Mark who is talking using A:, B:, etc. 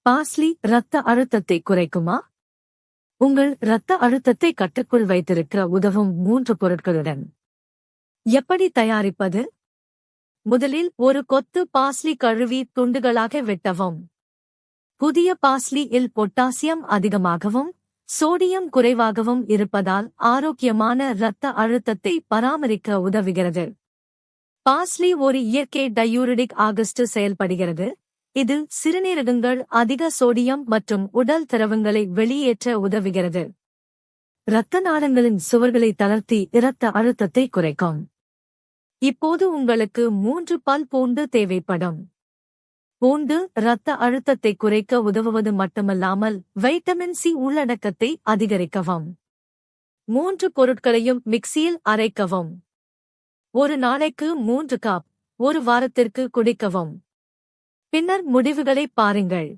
A: Parsley இரத்த அழுத்தத்தை குறைக்குமா? உங்கள் இரத்த அழுத்தத்தை கட்டுக்குள் வைத்திருக்க உதவும் 3 பொருட்களுடன் எப்படி தயாரிப்பது? முதலில் ஒரு கொத்து பார்ஸ்லி கழுவி துண்டுகளாக வெட்டவும். புதிய பார்ஸ்லி இல் பொட்டாசியம் அதிகமாகவும் சோடியம் குறைவாகவும் இருப்பதால் ஆரோக்கியமான இரத்த அழுத்தத்தை பராமரிக்க உதவுகிறது. பார்ஸ்லி ஒரு இயற்கை டயூரிடிக் ஆகஸ்ட் செயல்படுகிறது. இது சிறுநீரகங்கள் அதிக சோடியம் மற்றும் உடல் திரவங்களை வெளியேற்ற உதவுகிறது. இரத்த நாளங்களின் சுவர்களை தளர்த்தி இரத்த அழுத்தத்தை குறைக்கும். இப்போது உங்களுக்கு 3 பல் பூண்டு தேவைப்படும். பூண்டு இரத்த அழுத்தத்தை குறைக்க உதவுவது மட்டுமல்லாமல் வைட்டமின் சி உள்ளடக்கத்தை அதிகரிக்கவும். 3 பொருட்களையும் மிக்சியில் அரைக்கவும். ஒரு நாளைக்கு 3 கப், ஒரு வாரத்திற்கு குடிக்கவும். பின்னர் முடிவுகளை பாருங்கள்.